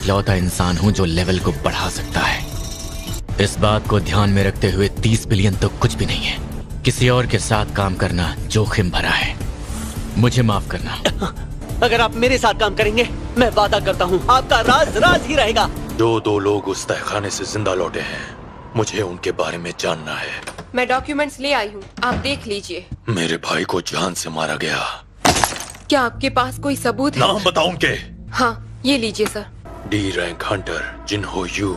इकलौता इंसान हूँ जो लेवल को बढ़ा सकता है। इस बात को ध्यान में रखते हुए 30 बिलियन तो कुछ भी नहीं है। किसी और के साथ काम करना जोखिम भरा है। मुझे माफ करना। अगर आप मेरे साथ काम करेंगे, मैं वादा करता हूँ आपका राज राज ही रहेगा। जो 2 लोग उस तहखाने से जिंदा लौटे हैं, मुझे उनके बारे में जानना है। मैं डॉक्यूमेंट्स ले आई हूँ, आप देख लीजिए। मेरे भाई को जान से मारा गया। क्या आपके पास कोई सबूत है? नाम बताओ उनके। हाँ, ये लीजिए sir. D rank hunter Jinho Yoo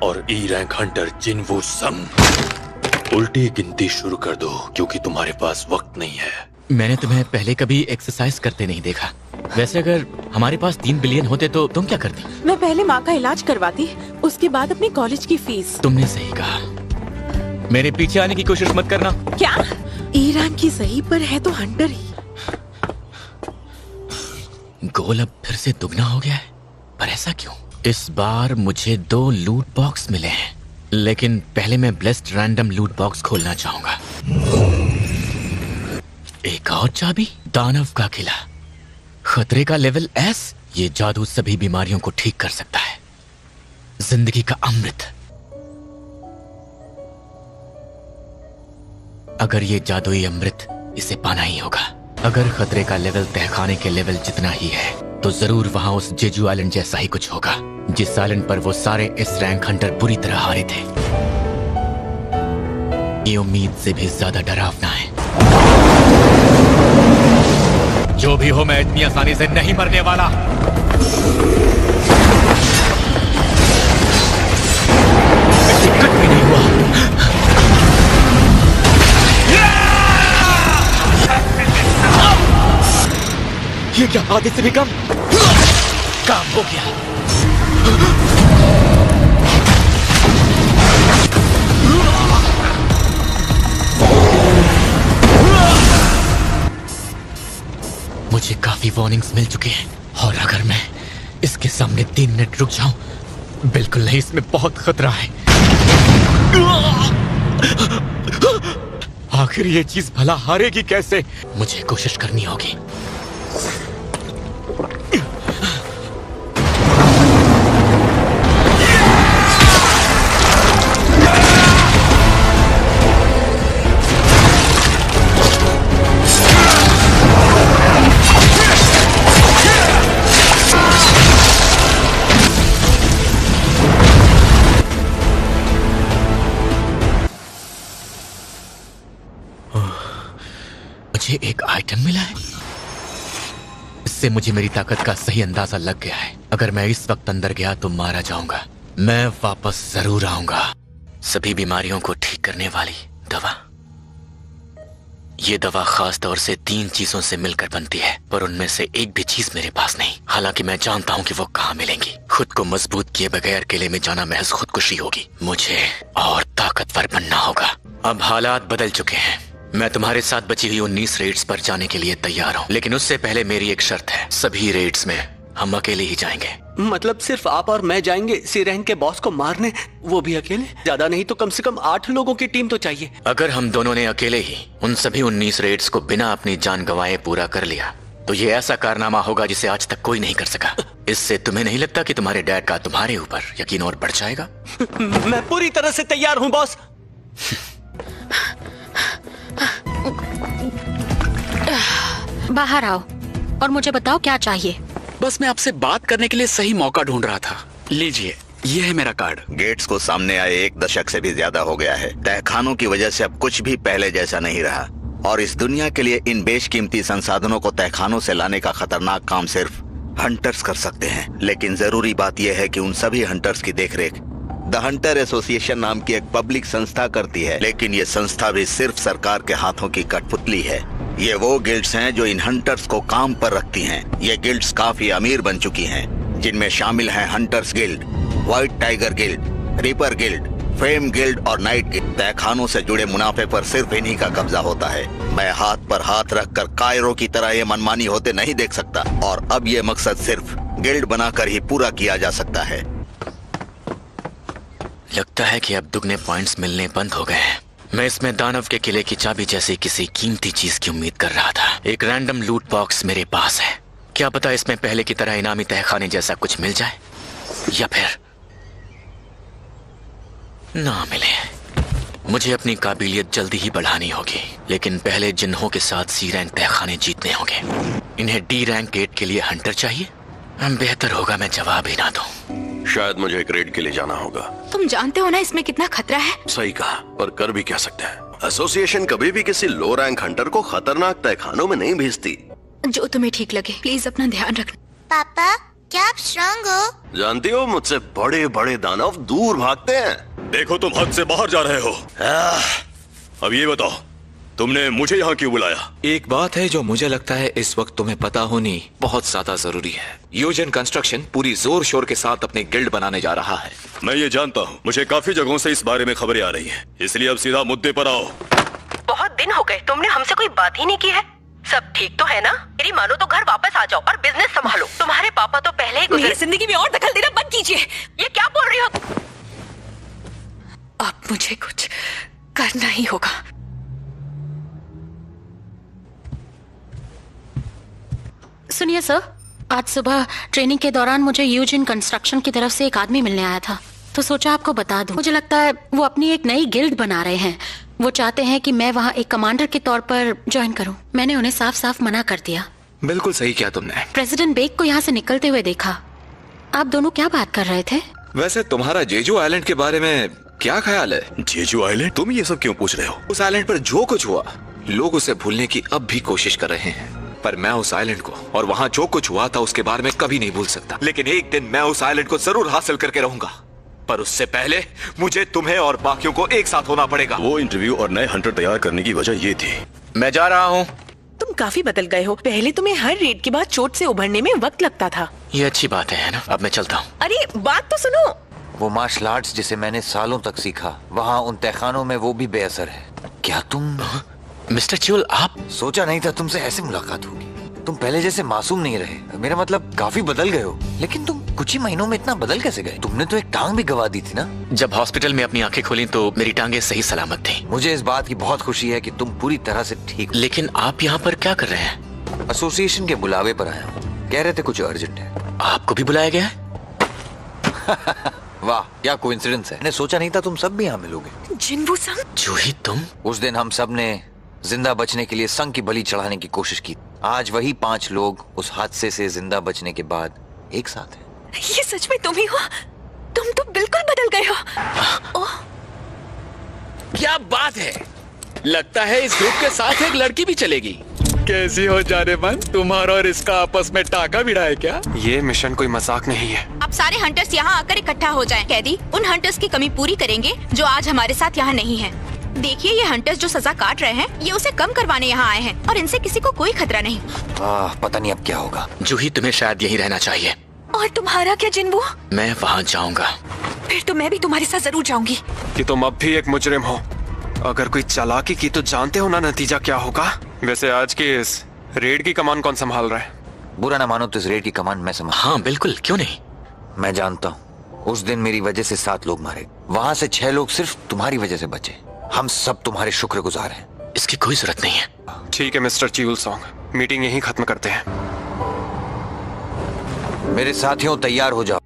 और E rank hunter Jinwoo Sung. उल्टी गिनती शुरू कर दो क्योंकि तुम्हारे पास वक्त नहीं है। मैंने तुम्हें पहले कभी एक्सरसाइज करते नहीं देखा। वैसे अगर हमारे पास 3 बिलियन होते तो तुम क्या करती? मैं पहले माँ का इलाज करवाती, उसके बाद अपनी कॉलेज की फीस। तुमने सही कहा। मेरे पीछे आने की कोशिश मत करना। क्या? ई रैंक की सही पर है तो हंटर ही। गोल अब फिर से दुगना हो गया है, पर ऐसा क्यों? इस बार मुझे 2 लूट बॉक्स मिले हैं, लेकिन पहले मैं ब्लेस्ड रैंडम लूट बॉक्स खोलना चाहूंगा। एक और चाबी, दानव का किला, खतरे का लेवल S। ये जादू सभी बीमारियों को ठीक कर सकता है। जिंदगी का अमृत। अगर ये जादुई अमृत, इसे पाना ही होगा। अगर खतरे का लेवल तहखाने के लेवल जितना ही है, तो जरूर वहां उस जेजू आइलैंड जैसा ही कुछ होगा, जिस आइलैंड पर वो सारे S रैंक हंटर बुरी तरह हारे थे। ये उम्मीद से भी ज्यादा डरावना है। जो भी हो, मैं इतनी आसानी से नहीं मरने वाला। कुछ भी नहीं हुआ। ये क्या, आधे से भी कम? काम हो गया। मुझे काफी वार्निंग्स मिल चुके हैं, और अगर मैं इसके सामने 3 मिनट रुक जाऊं, बिल्कुल नहीं, इसमें बहुत खतरा है। आखिर ये चीज भला हारेगी कैसे? मुझे कोशिश करनी होगी। मुझे एक आइटम मिला है। इससे मुझे मेरी ताकत का सही अंदाजा लग गया है। अगर मैं इस वक्त अंदर गया तो मारा जाऊंगा। मैं वापस जरूर आऊंगा। सभी बीमारियों को ठीक करने वाली दवा। ये दवा खास तौर से 3 चीजों से मिलकर बनती है, पर उनमें से एक भी चीज मेरे पास नहीं। हालांकि मैं जानता हूँ कि वो कहाँ मिलेंगी। खुद को मजबूत किए बगैर किले में जाना महज खुदकुशी होगी। मुझे और ताकतवर बनना होगा। अब हालात बदल चुके हैं। मैं तुम्हारे साथ बची हुई 19 रेड्स पर जाने के लिए तैयार हूँ, लेकिन उससे पहले मेरी एक शर्त है। सभी रेड्स में हम अकेले ही जाएंगे। मतलब सिर्फ आप और मैं जाएंगे सी रैंक के बॉस को मारने, वो भी अकेले? ज्यादा नहीं तो कम से कम 8 लोगों की टीम तो चाहिए। अगर हम दोनों ने अकेले ही उन सभी 19 रेड्स को बिना अपनी जान गंवाए पूरा कर लिया, तो ये ऐसा कारनामा होगा जिसे आज तक कोई नहीं कर सका। इससे तुम्हें नहीं लगता कि तुम्हारे डैड का तुम्हारे ऊपर यकीन और बढ़ जाएगा? मैं पूरी तरह से तैयार हूँ बॉस। बाहर आओ और मुझे बताओ क्या चाहिए। बस मैं आपसे बात करने के लिए सही मौका ढूंढ रहा था। लीजिए, ये है मेरा कार्ड। गेट्स को सामने आए 1 दशक से भी ज्यादा हो गया है। तहखानों की वजह से अब कुछ भी पहले जैसा नहीं रहा, और इस दुनिया के लिए इन बेशकीमती संसाधनों को तहखानों से लाने का खतरनाक काम सिर्फ हंटर्स कर सकते हैं। लेकिन जरूरी बात यह है कि उन सभी हंटर्स की देखरेख द हंटर एसोसिएशन नाम की एक पब्लिक संस्था करती है। लेकिन ये संस्था भी सिर्फ सरकार के हाथों की कठपुतली है। ये वो गिल्ड्स हैं जो इन हंटर्स को काम पर रखती हैं। ये गिल्ड्स काफी अमीर बन चुकी हैं, जिनमें शामिल हैं hunters guild, white tiger guild, ripper guild, fame guild और नाइट गिल्ड। तहखानों से जुड़े मुनाफे पर सिर्फ इन्हीं का कब्जा होता है। मैं हाथ पर हाथ रखकर कायरो की तरह ये मनमानी होते नहीं देख सकता, और अब ये मकसद सिर्फ गिल्ड बनाकर ही पूरा किया जा सकता है। लगता है कि अब दुगने पॉइंट्स मिलने बंद हो गए हैं। मैं इसमें दानव के किले की चाबी जैसी किसी कीमती चीज की उम्मीद कर रहा था। एक रैंडम लूट बॉक्स मेरे पास है। क्या पता इसमें पहले की तरह इनामी तहखाने जैसा कुछ मिल जाए। या फिर ना मिले। मुझे अपनी काबिलियत जल्दी ही बढ़ानी होगी, लेकिन पहले जिन्हों के साथ सी रैंक तहखाने जीतने होंगे। इन्हें डी रैंक गेट के लिए हंटर चाहिए। बेहतर होगा मैं जवाब ही ना दूं। शायद मुझे एक रेड के लिए जाना होगा। तुम जानते हो ना इसमें कितना खतरा है। सही कहा, पर कर भी क्या सकते हैं। एसोसिएशन कभी भी किसी लो रैंक हंटर को खतरनाक तहखानों में नहीं भेजती। जो तुम्हें ठीक लगे, प्लीज अपना ध्यान रखना। पापा, क्या आप स्ट्रांग हो? जानती हो, मुझसे बड़े बड़े दानव दूर भागते हैं। देखो तुम हद से बाहर जा रहे हो। अब ये बताओ, तुमने मुझे यहाँ क्यों बुलाया? एक बात है जो मुझे लगता है इस वक्त तुम्हें पता होनी बहुत ज्यादा जरूरी है। यूजन कंस्ट्रक्शन पूरी जोर शोर के साथ अपने गिल्ड बनाने जा रहा है। मैं ये जानता हूँ, मुझे काफी जगहों से इस बारे में खबरें आ रही हैं, इसलिए अब सीधा मुद्दे पर आओ। बहुत दिन हो गए, तुमने हमसे कोई बात ही नहीं की है। सब ठीक तो है ना? मेरी मानो तो घर वापस आ जाओ और बिजनेस संभालो। तुम्हारे पापा तो पहले ही मेरी जिंदगी में और दखल देना बंद कीजिए। ये क्या बोल रही हो? अब मुझे कुछ करना ही होगा। सुनिए सर, आज सुबह ट्रेनिंग के दौरान मुझे यूजिन कंस्ट्रक्शन की तरफ से एक आदमी मिलने आया था, तो सोचा आपको बता दूं। मुझे लगता है वो अपनी एक नई गिल्ड बना रहे हैं। वो चाहते हैं कि मैं वहाँ एक कमांडर के तौर पर ज्वाइन करूं। मैंने उन्हें साफ साफ मना कर दिया। बिल्कुल सही किया तुमने। प्रेसिडेंट बेग को यहाँ से निकलते हुए देखा। आप दोनों क्या बात कर रहे थे? वैसे तुम्हारा जेजू आइलैंड के बारे में क्या ख्याल है? Jeju island? तुम ये सब क्यों पूछ रहे हो? उस आइलैंड पर जो कुछ हुआ, लोग उसे भूलने की अब भी कोशिश कर रहे हैं, पर मैं उस आइलैंड को और वहाँ जो कुछ हुआ था उसके बारे में कभी नहीं भूल सकता। लेकिन एक दिन मैं उस आइलैंड को जरूर हासिल करके रहूंगा, पर उससे पहले मुझे तुम्हें और बाकियों को एक साथ होना पड़ेगा। वो इंटरव्यू और नए हंटर तैयार करने की वजह ये थी। मैं जा रहा हूँ। तुम काफी बदल गए हो। पहले तुम्हें हर रेड के बाद चोट से उभरने में वक्त लगता था। ये अच्छी बात है ना? अब मैं चलता हूँ। अरे बात तो सुनो। वो मार्शल आर्ट्स जिसे मैंने सालों तक सीखा, वहाँ उन तहखानों में वो भी बेअसर है। क्या तुम? मिस्टर च्यूल, आप? सोचा नहीं था तुमसे ऐसे मुलाकात होगी। तुम पहले जैसे मासूम नहीं रहे। मेरा मतलब काफी बदल गए हो। लेकिन तुम कुछ ही महीनों में इतना बदल कैसे गए? तुमने तो एक टांग भी गवा दी थी ना? जब हॉस्पिटल में अपनी आंखें खोली तो मेरी टांगें सही सलामत थी। मुझे इस बात की बहुत खुशी है कि तुम पूरी तरह से ठीक। लेकिन आप यहाँ पर क्या कर रहे हैं? एसोसिएशन के बुलावे पर आया हूँ। कह रहे थे कुछ अर्जेंट है। आपको भी बुलाया गया है? वाह, क्या कोइंसिडेंस है। मैंने सोचा नहीं था तुम सब भी यहाँ मिलोगे। जिन्वू संग? जूही तुम? उस दिन हम सब ने जिंदा बचने के लिए संघ की बलि चढ़ाने की कोशिश की। आज वही 5 लोग उस हादसे से जिंदा बचने के बाद एक साथ हैं। ये सच में तुम ही हो? तुम तो बिल्कुल बदल गए हो। ओह, क्या बात है। लगता है इस ग्रुप के साथ एक लड़की भी चलेगी। कैसी हो जाने मन, तुम्हारा और इसका आपस में टाका भिड़ा है क्या? ये मिशन कोई मजाक नहीं है। अब सारे हंटर्स यहाँ आकर इकट्ठा हो जाएं। कैदी उन हंटर्स की कमी पूरी करेंगे जो आज हमारे साथ यहाँ नहीं है। देखिए, ये हंटर्स जो सजा काट रहे हैं, ये उसे कम करवाने यहाँ आए हैं और इनसे किसी को कोई खतरा नहीं। पता नहीं अब क्या होगा। जूही, तुम्हें शायद यहीं रहना चाहिए। और तुम्हारा क्या जिन्वू? मैं वहाँ जाऊंगा। फिर तो मैं भी तुम्हारे साथ जरूर जाऊंगी। कि तुम अब भी एक मुजरिम हो। अगर कोई चालाकी की तो जानते हो ना नतीजा क्या होगा। वैसे आज की इस रेड की कमान कौन संभाल रहा है? बुरा ना मानो तो इस रेड की कमान मैं संभाल। हाँ बिल्कुल, क्यों नहीं। मैं जानता हूँ उस दिन मेरी वजह से 7 लोग मारे। वहाँ से 6 लोग सिर्फ तुम्हारी वजह से बचे। हम सब तुम्हारे शुक्रगुजार हैं। इसकी कोई जरूरत नहीं है। ठीक है मिस्टर च्यूल सॉन्ग, मीटिंग यहीं खत्म करते हैं। मेरे साथियों, तैयार हो जाओ।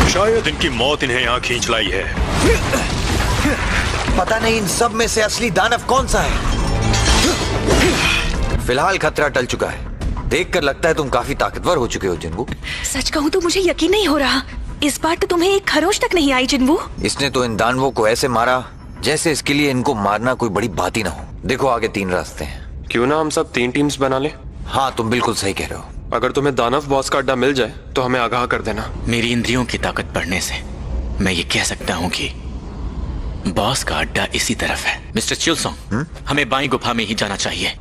शायद इनकी मौत इन्हें यहाँ खींच लाई है। पता नहीं इन सब में से असली दानव कौन सा है। फिलहाल खतरा टल चुका है। देखकर लगता है तुम काफी ताकतवर हो चुके हो जिन्वू। सच कहूँ तो मुझे यकीन नहीं हो रहा। इस बार तो तुम्हें एक खरोच तक नहीं आई जिन्वू। इसने तो इन दानवों को ऐसे मारा जैसे इसके लिए इनको मारना कोई बड़ी बात ही ना हो। देखो आगे 3 रास्ते हैं। क्यों ना हम सब 3 टीम्स बना ले? हाँ, तुम बिल्कुल सही कह रहे हो। अगर तुम्हें दानव बॉस का अड्डा मिल जाए तो हमें आगाह कर देना। मेरी इंद्रियों की ताकत बढ़ने से मैं ये कह सकता हूँ कि बॉस का अड्डा इसी तरफ है। मिस्टर चिल्सोंग, हमें बाईं गुफा में ही जाना चाहिए।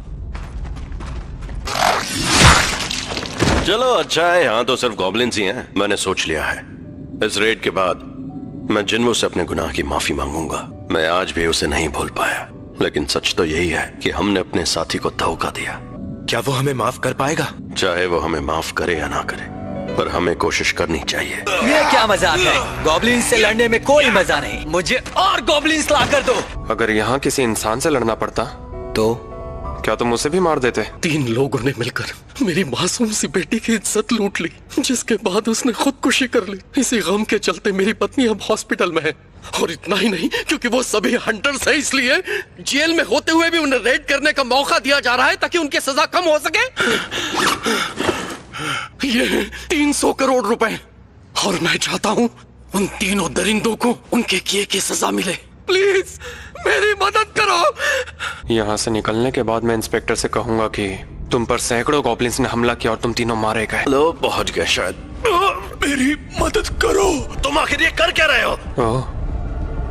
चलो अच्छा है, यहाँ तो सिर्फ गॉब्लिन्स ही हैं। मैंने सोच लिया है, इस रेड के बाद मैं जिन्वू से अपने गुनाह की माफी मांगूंगा। मैं आज भी उसे नहीं भूल पाया, लेकिन सच तो यही है कि हमने अपने साथी को धोखा दिया। क्या वो हमें माफ कर पाएगा? चाहे वो हमें माफ करे या ना करे, पर हमें कोशिश करनी चाहिए। ये क्या मजाक है? गॉब्लिन्स से लड़ने में कोई मजा नहीं। मुझे और गॉब्लिन्स ला कर दो। अगर यहाँ किसी इंसान से लड़ना पड़ता तो क्या तुम उसे भी मार देते? 3 लोगों ने मिलकर मेरी मासूम सी बेटी की इज्जत लूट ली, जिसके बाद उसने खुदकुशी कर ली। इसी गम के चलते मेरी पत्नी अब हॉस्पिटल में है। और इतना ही नहीं, क्योंकि वो सभी हंटर्स हैं, इसलिए जेल में होते हुए भी उन्हें रेड करने का मौका दिया जा रहा है ताकि उनकी सजा कम हो सके। ये 300 करोड़ रुपए, और मैं चाहता हूँ उन तीनों दरिंदों को उनके किए की सजा मिले। प्लीज मेरी मदद करो। यहाँ से निकलने के बाद मैं इंस्पेक्टर से कहूंगा कि तुम पर सैकड़ों गॉब्लिन्स ने हमला किया और तुम तीनों मारे गए। लो, पहुंच गए शायद। मेरी मदद करो। तुम आखिर ये कर क्या रहे हो? ओह,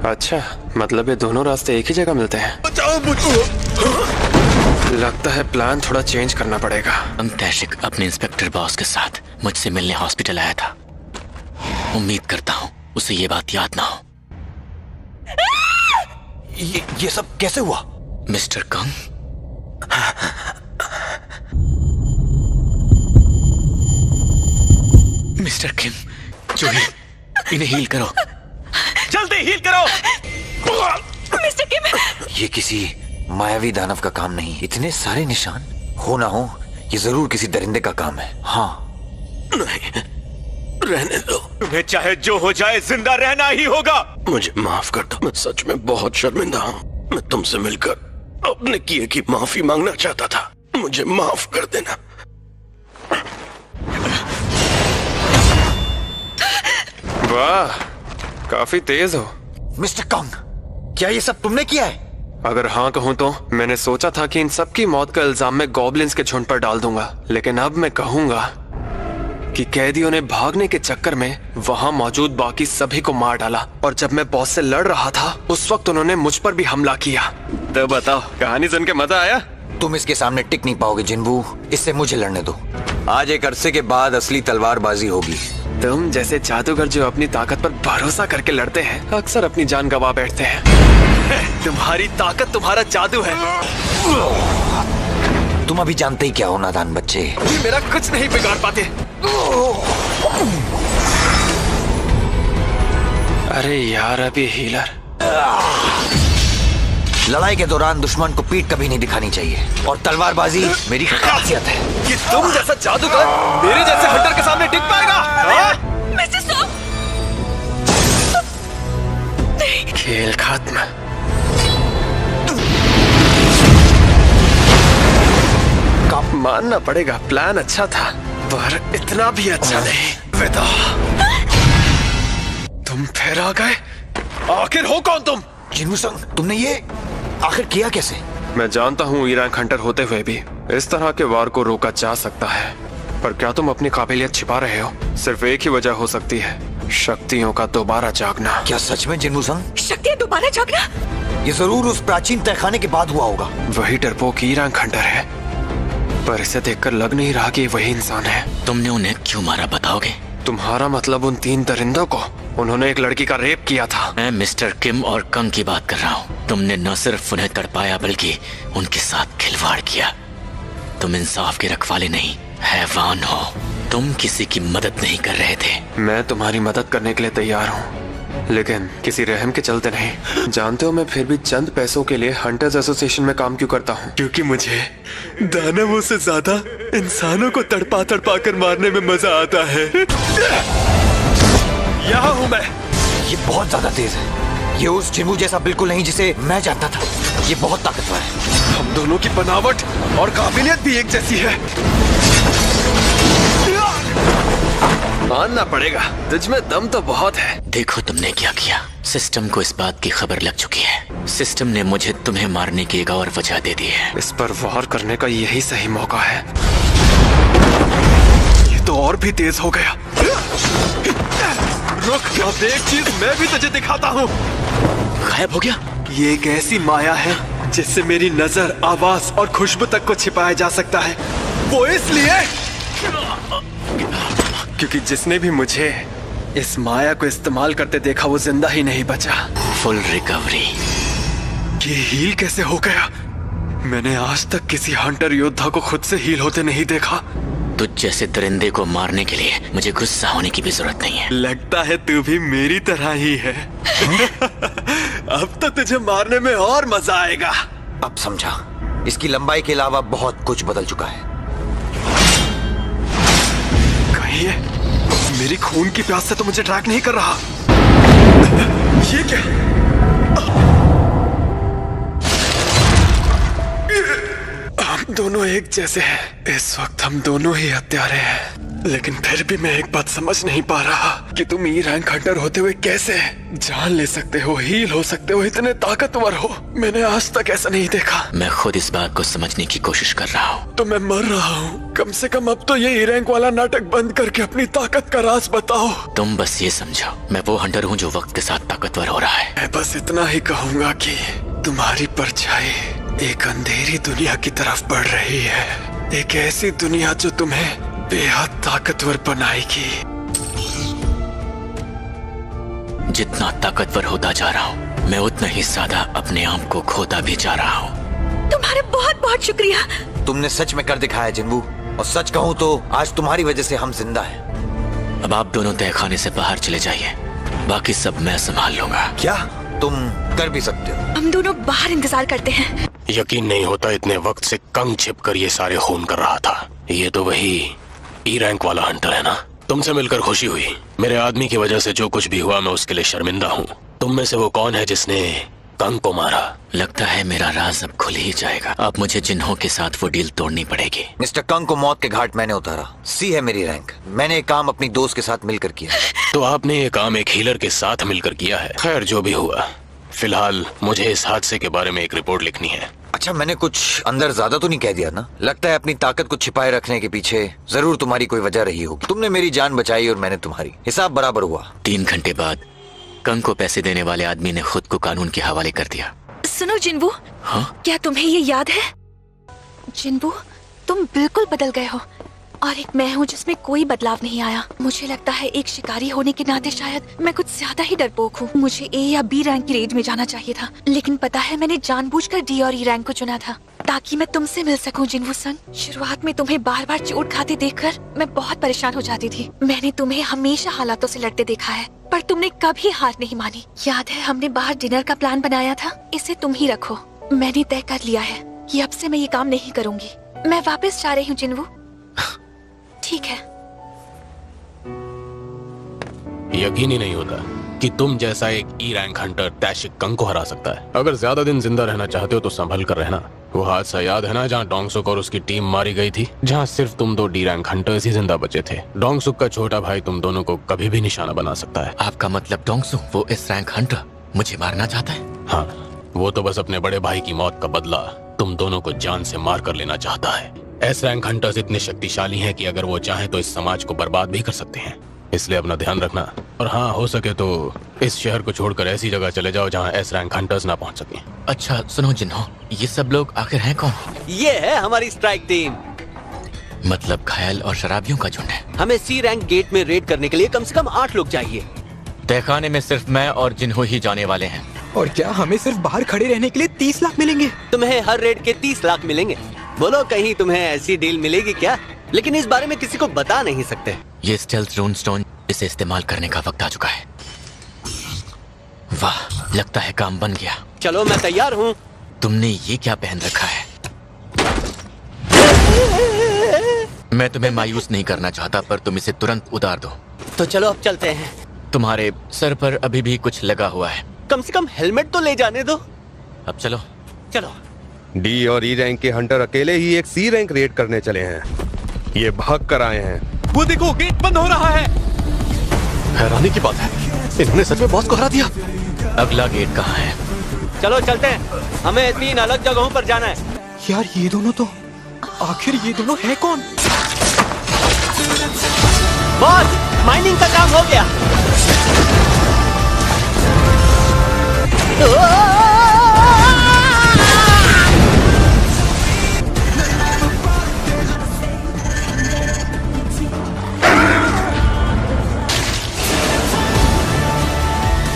अच्छा, मतलब ये दोनों रास्ते एक ही जगह मिलते हैं। बचाओ मुझे। लगता है प्लान थोड़ा चेंज करना पड़ेगा। तैशिक अपने इंस्पेक्टर बॉस के साथ मुझसे मिलने हॉस्पिटल आया था। उम्मीद करता हूँ उसे ये बात याद ना हो। ये सब कैसे हुआ? मिस्टर कंग, मिस्टर किम, जूही, इन्हें हील करो। जल्दी हील करो। मिस्टर किम, ये किसी मायावी दानव का काम नहीं। इतने सारे निशान हो ना हो, ये जरूर किसी दरिंदे का काम है। हाँ, नहीं, रहने दो। तुम्हें चाहे जो हो जाए जिंदा रहना ही होगा। मुझे माफ कर दो, मैं सच में बहुत शर्मिंदा हूँ। मैं तुमसे मिलकर अपने किए की माफी मांगना चाहता था। मुझे माफ कर देना। वाह, काफी तेज हो। मिस्टर कंग, क्या ये सब तुमने किया है? अगर हाँ कहूँ तो मैंने सोचा था कि इन सबकी मौत का इल्जाम मैं गॉब्लिन्स के झुंड पर डाल दूंगा, लेकिन अब मैं कहूंगा कि कैदियों ने भागने के चक्कर में वहां मौजूद बाकी सभी को मार डाला, और जब मैं बॉस से लड़ रहा था उस वक्त उन्होंने मुझ पर भी हमला किया। तो बताओ, कहानी सुन के मजा आया? तुम इसके सामने टिक नहीं पाओगे जिन्वू, इससे मुझे लड़ने दो। आज एक अरसे के बाद असली तलवारबाजी होगी। तुम जैसे जादूगर जो अपनी ताकत पर भरोसा करके लड़ते हैं, अक्सर अपनी जान गंवा बैठते हैं। तुम्हारी ताकत तुम्हारा जादू है। तुम अभी जानते ही क्या हो नादान बच्चे। मेरा कुछ नहीं बिगाड़ पाते। अरे यार, अभी हीलर। लड़ाई के दौरान दुश्मन को पीठ कभी नहीं दिखानी चाहिए, और तलवारबाजी मेरी खासियत है। कि तुम जैसा जादूगर मेरे जैसे हंटर के सामने टिक पाएगा? खेल खत्म। मानना पड़ेगा, प्लान अच्छा था, पर इतना भी अच्छा नहीं। विदा, तुम फिर आ गए। आखिर हो कौन तुम? जिन्वू संग, तुमने ये आखिर किया कैसे? मैं जानता हूँ ई रैंक हंटर होते हुए भी इस तरह के वार को रोका जा सकता है, पर क्या तुम अपनी काबिलियत छिपा रहे हो? सिर्फ एक ही वजह हो सकती है, शक्तियों का दोबारा जागना। क्या सच में जिन्वू संग? शक्तियाँ दोबारा जागना? ये जरूर उस प्राचीन तहखाने के बाद हुआ होगा। वही डरपोक ई रैंक हंटर है, पर इसे देखकर लग नहीं रहा कि वही इंसान है। तुमने उन्हें क्यों मारा, बताओगे? तुम्हारा मतलब उन 3 दरिंदों को? उन्होंने एक लड़की का रेप किया था। मैं मिस्टर किम और कंग की बात कर रहा हूँ। तुमने न सिर्फ उन्हें तड़पाया बल्कि उनके साथ खिलवाड़ किया। तुम इंसाफ के रखवाले नहीं, हैवान हो। तुम किसी की मदद नहीं कर रहे थे। मैं तुम्हारी मदद करने के लिए तैयार हूँ, लेकिन किसी रहम के चलते नहीं। जानते हो, मैं फिर भी चंद पैसों के लिए हंटर्स एसोसिएशन में काम क्यों करता हूँ? क्योंकि मुझे दानवों से ज्यादा इंसानों को तड़पा तड़पा कर मारने में मजा आता है। यहाँ हूँ मैं। ये बहुत ज्यादा तेज है। ये उस जिन्वू जैसा बिल्कुल नहीं जिसे मैं जानता था। ये बहुत ताकतवर है। हम दोनों की बनावट और काबिलियत भी एक जैसी है। मानना पड़ेगा, तुझ में दम तो बहुत है। देखो तुमने क्या किया। सिस्टम को इस बात की खबर लग चुकी है। सिस्टम ने मुझे तुम्हें मारने की एक और वजह दे दी है। इस पर वार करने का यही सही मौका है। ये तो और भी तेज हो गया। रुक, अब एक चीज मैं भी तुझे दिखाता हूँ। गायब हो गया। ये एक ऐसी माया है जिससे मेरी नजर, आवाज और खुशबू तक को छिपाया जा सकता है। वो इसलिए क्योंकि जिसने भी मुझे इस माया को इस्तेमाल करते देखा वो जिंदा ही नहीं बचा। Full recovery. ये हील कैसे हो गया? मैंने आज तक किसी हंटर योद्धा को खुद से हील होते नहीं देखा। तुझ जैसे दरिंदे को मारने के लिए मुझे गुस्सा होने की भी जरूरत नहीं है। लगता है तू भी मेरी तरह ही है। अब तो तुझे मारने में और मजा आएगा। अब समझा। इसकी लंबाई के अलावा बहुत कुछ बदल चुका है। कहीं ये मेरी खून की प्यास से तो मुझे ट्रैक नहीं कर रहा। ये क्या? हम दोनों एक जैसे हैं। इस वक्त हम दोनों ही हत्यारे हैं, लेकिन फिर भी मैं एक बात समझ नहीं पा रहा कि तुम ई रैंक हंटर होते हुए कैसे जान ले सकते हो, हील हो सकते हो, इतने ताकतवर हो। मैंने आज तक ऐसा नहीं देखा। मैं खुद इस बात को समझने की कोशिश कर रहा हूँ। तो मैं मर रहा हूँ। कम से कम अब तो ये ई रैंक वाला नाटक बंद करके अपनी ताकत का राज बताओ। तुम बस ये समझो, मैं वो हंटर हूँ जो वक्त के साथ ताकतवर हो रहा है। मैं बस इतना ही कहूँगा कि तुम्हारी परछाई एक अंधेरी दुनिया की तरफ बढ़ रही है, एक ऐसी दुनिया जो तुम्हें बेहद ताकतवर बनाएगी। जितना ताकतवर होता जा रहा हूँ, मैं उतना ही ज्यादा अपने आप को खोता भी जा रहा हूँ। तुम्हारा बहुत बहुत शुक्रिया। तुमने सच में कर दिखाया जिन्वू, और सच कहूँ तो आज तुम्हारी वजह से हम जिंदा हैं। अब आप दोनों तहखाने से बाहर चले जाइए, बाकी सब मैं संभाल लूंगा। क्या तुम कर भी सकते हो? हम दोनों बाहर इंतजार करते हैं। यकीन नहीं होता इतने वक्त से कंग छिप कर ये सारे खून कर रहा था। ये तो वही ई रैंक वाला हंटर है ना? तुमसे मिलकर खुशी हुई। मेरे आदमी की वजह से जो कुछ भी हुआ मैं उसके लिए शर्मिंदा हूँ। तुम में से वो कौन है जिसने कंग को मारा? लगता है मेरा राज अब खुल ही जाएगा। अब मुझे जिन्हों के साथ वो डील तोड़नी पड़ेगी। मिस्टर कंग को मौत के घाट मैंने उतारा। सी है मेरी रैंक। मैंने एक काम अपनी दोस्त के साथ मिलकर किया। तो आपने ये काम एक हीलर के साथ मिलकर किया है। खैर जो भी हुआ, फिलहाल मुझे इस हादसे के बारे में एक रिपोर्ट लिखनी है। अच्छा, मैंने कुछ अंदर ज्यादा तो नहीं कह दिया ना? लगता है अपनी ताकत को छिपाए रखने के पीछे जरूर तुम्हारी कोई वजह रही होगी। तुमने मेरी जान बचाई और मैंने तुम्हारी। हिसाब बराबर हुआ। 3 घंटे बाद कंग को पैसे देने वाले आदमी ने खुद को कानून के हवाले कर दिया। सुनो जिन्वू, हाँ? क्या तुम्हें ये याद है? जिन्वू, तुम बिल्कुल बदल गए हो और एक मैं हूँ जिसमें कोई बदलाव नहीं आया। मुझे लगता है एक शिकारी होने के नाते शायद मैं कुछ ज्यादा ही डरपोक हूँ। मुझे ए या बी रैंक की रेंज में जाना चाहिए था, लेकिन पता है मैंने जानबूझकर डी और ई रैंक को चुना था ताकि मैं तुमसे मिल सकूं जिन्वू सन। शुरुआत में तुम्हें बार बार चोट खाते देखकर मैं बहुत परेशान हो जाती थी। मैंने तुम्हें हमेशा हालातों से लड़ते देखा है, पर तुमने कभी हार नहीं मानी। याद है हमने बाहर डिनर का प्लान बनाया था? इसे तुम ही रखो। मैंने तय कर लिया है कि अब से मैं ये काम नहीं करूंगी। मैं वापस जा रही हूँ जिन्वू। ठीक है। यकीन ही नहीं होता कि तुम जैसा एक ई रैंक हंटर तैशिक कंग को हरा सकता है। अगर ज्यादा दिन जिंदा रहना चाहते हो तो संभल कर रहना। वो हादसा याद है ना जहाँ डोंगसुक और उसकी टीम मारी गई थी, जहाँ सिर्फ तुम 2 डी रैंक हंटर्स ही जिंदा बचे थे। डोंगसुक का छोटा भाई तुम दोनों को कभी भी निशाना बना सकता है। आपका मतलब डोंगसुक, वो एस रैंक हंटर, मुझे मारना चाहता है? हाँ, वो तो बस अपने बड़े भाई की मौत का बदला तुम दोनों को जान से मार कर लेना चाहता है। एस रैंक हंटर्स इतने शक्तिशाली हैं कि अगर वो चाहें तो इस समाज को बर्बाद भी कर सकते हैं। इसलिए अपना ध्यान रखना, और हाँ, हो सके तो इस शहर को छोड़कर ऐसी जगह चले जाओ जहाँ एस रैंक हंटर्स ना पहुँच सकें। अच्छा सुनो जिन्हो, ये सब लोग आखिर हैं कौन? ये है हमारी स्ट्राइक टीम। मतलब घायल और शराबियों का झुंड है। हमें सी रैंक गेट में रेड करने के लिए कम से कम 8 लोग चाहिए। तहखाने में सिर्फ मैं और जिन्हो ही जाने वाले हैं। और क्या हमें सिर्फ बाहर खड़े रहने के लिए 30 लाख मिलेंगे? तुम्हें हर रेड के 30 लाख मिलेंगे। बोलो कहीं तुम्हें ऐसी डील मिलेगी क्या? लेकिन इस बारे में किसी को बता नहीं सकते। ये स्टेल्थ रून स्टोन, इसे इस्तेमाल करने का वक्त आ चुका है। वाह, लगता है काम बन गया। चलो मैं तैयार हूँ। तुमने ये क्या पहन रखा है? मैं तुम्हें मायूस नहीं करना चाहता, पर तुम इसे तुरंत उतार दो। तो चलो अब चलते हैं। तुम्हारे सर पर अभी भी कुछ लगा हुआ है। कम से कम हेलमेट तो ले जाने दो। अब चलो। चलो। डी और ई रैंक के हंटर अकेले ही एक सी रैंक रेड करने चले हैं। ये भाग कर आए हैं। वो देखो, गेट बंद हो रहा है। हैरानी की बात है, इन्होंने सच में बॉस को हरा दिया। अगला गेट कहाँ है? चलो चलते हैं, हमें 3 अलग जगहों पर जाना है। यार ये दोनों तो, आखिर ये दोनों है कौन? बॉस, माइनिंग का काम हो गया।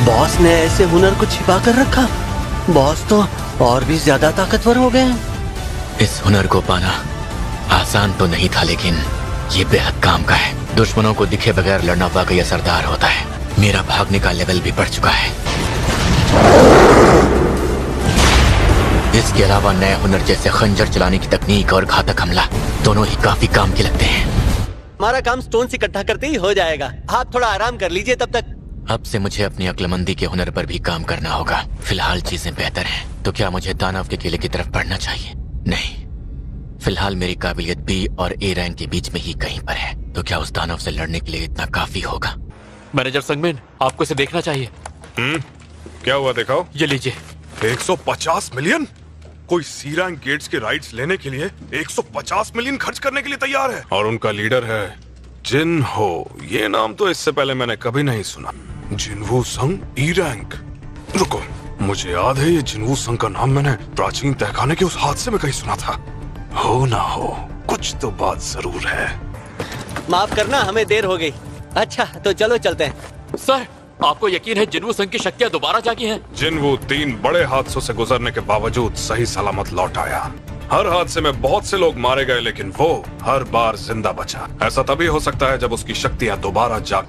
बॉस ने ऐसे हुनर को छिपा कर रखा। बॉस तो और भी ज्यादा ताकतवर हो गए हैं। इस हुनर को पाना आसान तो नहीं था, लेकिन ये बेहद काम का है। दुश्मनों को दिखे बगैर लड़ना वाकई असरदार होता है। मेरा भागने का लेवल भी बढ़ चुका है। इसके अलावा नए हुनर जैसे खंजर चलाने की तकनीक और घातक हमला दोनों ही काफी काम के लगते हैं। हमारा काम स्टोन इकट्ठा करते ही हो जाएगा, आप थोड़ा आराम कर लीजिए तब तक। अब से मुझे अपनी अक्लमंदी के हुनर पर भी काम करना होगा। फिलहाल चीजें बेहतर हैं, तो क्या मुझे दानव के किले की तरफ बढ़ना चाहिए? नहीं, फिलहाल मेरी काबिलियत बी और ए रैंक के बीच में ही कहीं पर है। तो क्या उस दानव से लड़ने के लिए इतना काफी होगा? मैनेजर संगमिन, आपको इसे देखना चाहिए। क्या हुआ दिखाओ। ये लीजिए। 150 मिलियन? कोई सी रैंक गेट्स के राइट्स लेने के लिए 150 मिलियन खर्च करने के लिए तैयार है, और उनका लीडर है जिन हो। ये नाम तो इससे पहले मैंने कभी नहीं सुना। जिनवू संग ई रैंक। रुको, मुझे याद है ये जिनवू संग का नाम मैंने प्राचीन तहखाने के उस हादसे में कहीं सुना था। हो ना हो, कुछ तो बात जरूर है। माफ करना, हमें देर हो गई। अच्छा तो चलो चलते हैं। सर, आपको यकीन है जिनवू संग की शक्तियाँ दोबारा जागी हैं? जिनवू 3 बड़े हादसों से गुजरने के बावजूद सही सलामत लौट आया। हर हादसे में बहुत से लोग मारे गए, लेकिन वो हर बार जिंदा बचा। ऐसा तभी हो सकता है जब उसकी शक्तियाँ दोबारा जाग।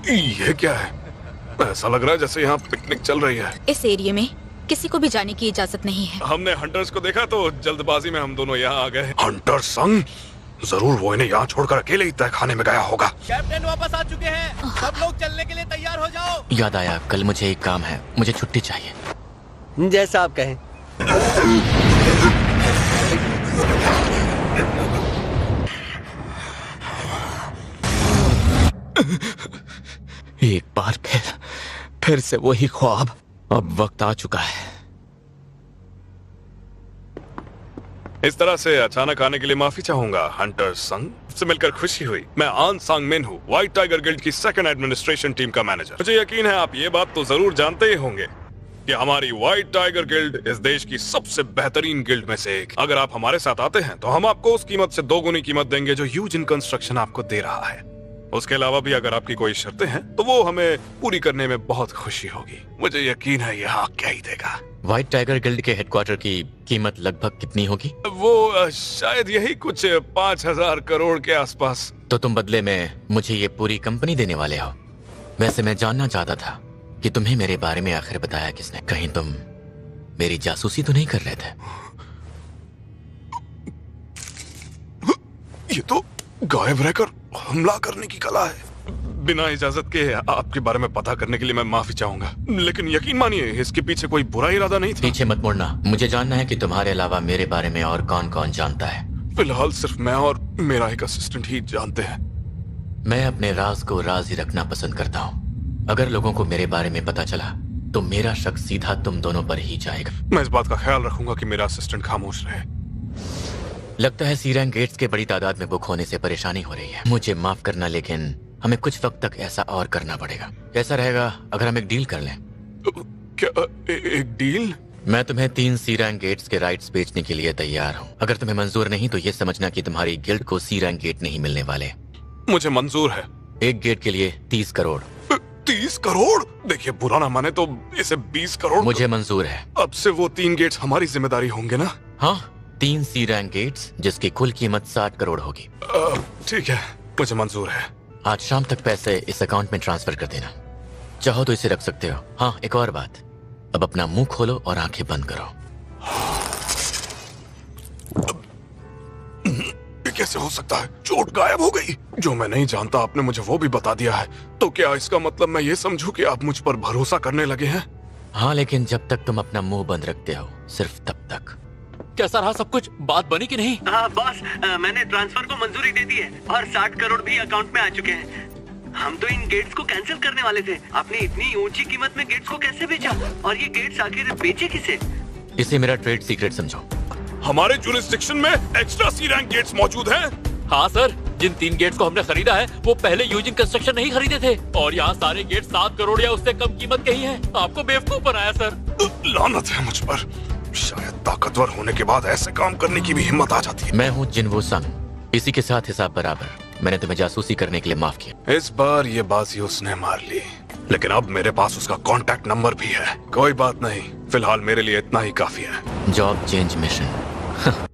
ये क्या है? ऐसा लग रहा है जैसे यहाँ पिकनिक चल रही है। इस एरिया में किसी को भी जाने की इजाजत नहीं है। हमने हंटर्स को देखा तो जल्दबाजी में हम दोनों यहाँ आ गए। हंटर संग? जरूर वो इन्हें यहाँ छोड़कर अकेले ही तहखाने में गया होगा। कैप्टन वापस आ चुके हैं, सब लोग चलने के लिए तैयार हो जाओ। याद आया, कल मुझे एक काम है, मुझे छुट्टी चाहिए। जैसा आप कहें। एक बार फिर से वही ख्वाब। अब वक्त आ चुका है। इस तरह से अचानक आने के लिए माफी चाहूंगा हंटर संग, से मिलकर खुशी हुई। मैं आन सांग मिन हूँ, व्हाइट टाइगर गिल्ड की सेकंड एडमिनिस्ट्रेशन टीम का मैनेजर। मुझे यकीन है आप ये बात तो जरूर जानते ही होंगे कि हमारी व्हाइट टाइगर गिल्ड इस देश की सबसे बेहतरीन गिल्ड में से एक। अगर आप हमारे साथ आते हैं तो हम आपको उस कीमत से 2 गुनी कीमत देंगे जो यूजिन कंस्ट्रक्शन आपको दे रहा है। उसके अलावा भी अगर आपकी कोई शर्तें हैं तो वो हमें पूरी करने में बहुत खुशी होगी। मुझे यकीन है यहाँ क्या ही देगा। व्हाइट टाइगर गिल्ड के हेडक्वार्टर की कीमत लगभग कितनी होगी? वो शायद यही कुछ 5000 करोड़ के आसपास। तो तुम बदले में मुझे ये पूरी कंपनी देने वाले हो? वैसे मैं जानना चाहता था कि तुम्हें मेरे बारे में आखिर बताया किसने? कहीं तुम मेरी जासूसी तो नहीं कर रहे थे? ये तो गायब रहकर हमला करने की कला है। बिना इजाजत के आपके बारे में पता करने के लिए मैं माफी चाहूंगा, लेकिन यकीन मानिए इसके पीछे कोई बुरा इरादा नहीं था। पीछे मत मुड़ना, मुझे जानना है कि तुम्हारे अलावा मेरे बारे में और कौन कौन जानता है। फिलहाल सिर्फ मैं और मेरा एक असिस्टेंट ही जानते हैं। मैं अपने राज को राज ही रखना पसंद करता हूँ। अगर लोगों को मेरे बारे में पता चला तो मेरा शक सीधा तुम दोनों पर ही जाएगा। मैं इस बात का ख्याल रखूंगा कि मेरा असिस्टेंट खामोश रहे। लगता है सी रैंक गेट्स के बड़ी तादाद में बुक होने से परेशानी हो रही है। मुझे माफ करना, लेकिन हमें कुछ वक्त तक ऐसा और करना पड़ेगा। कैसा रहेगा अगर हम एक डील कर लें? क्या एक डील? मैं तुम्हें 3 सी रैंक गेट्स के राइट्स बेचने के लिए तैयार हूँ। अगर तुम्हें मंजूर नहीं तो ये समझना कि तुम्हारी गिल्ड को सी रैंक गेट नहीं मिलने वाले। मुझे मंजूर है। एक गेट के लिए 30 करोड़। 30 करोड़? देखिए बुरा ना माने तो इसे 20 करोड़। मुझे मंजूर है। अब से वो 3 गेट्स हमारी जिम्मेदारी होंगे ना? हाँ, 3 सी रैंक गेट्स जिसकी कुल कीमत 60 करोड़ होगी। ठीक है, मुझे मंजूर है। आज शाम तक पैसे इस अकाउंट में ट्रांसफर कर देना। चाहो तो इसे रख सकते हो। हाँ, एक और बात, अब अपना मुंह खोलो और आंखें बंद करो। ये कैसे हो सकता है? चोट गायब हो गई। जो मैं नहीं जानता आपने मुझे वो भी बता दिया है। तो क्या इसका मतलब मैं ये समझूं कि आप मुझ पर भरोसा करने लगे हैं? हाँ, लेकिन जब तक तुम अपना मुंह बंद रखते हो, सिर्फ तब तक। कैसा रहा सब कुछ? बात बनी कि नहीं? हाँ बॉस, मैंने ट्रांसफर को मंजूरी दे दी है और 60 करोड़ भी अकाउंट में आ चुके हैं। हम तो इन गेट्स को कैंसिल करने वाले थे। आपने इतनी ऊंची कीमत में गेट्स को कैसे बेचा? और ये गेट्स आखिर बेचे किसे? इसे मेरा ट्रेड सीक्रेट समझो। हमारे जुरिस्डिक्शन में एक्स्ट्रा सी रैंक गेट्स मौजूद हैं। हाँ सर, जिन 3 गेट्स को हमने खरीदा है वो पहले यूजिन कंस्ट्रक्शन नहीं खरीदे थे, और यहाँ सारे गेट 7 करोड़ या उससे कम कीमत के ही हैं। आपको बेवकूफ बनाया सर। लानत है मुझ पर। शायद ताकतवर होने के बाद ऐसे काम करने की भी हिम्मत आ जाती है। मैं हूँ जिनवू संग, इसी के साथ हिसाब बराबर। मैंने तुम्हें जासूसी करने के लिए माफ किया। इस बार ये बाजी उसने मार ली, लेकिन अब मेरे पास उसका कांटेक्ट नंबर भी है। कोई बात नहीं, फिलहाल मेरे लिए इतना ही काफी है। Job change mission.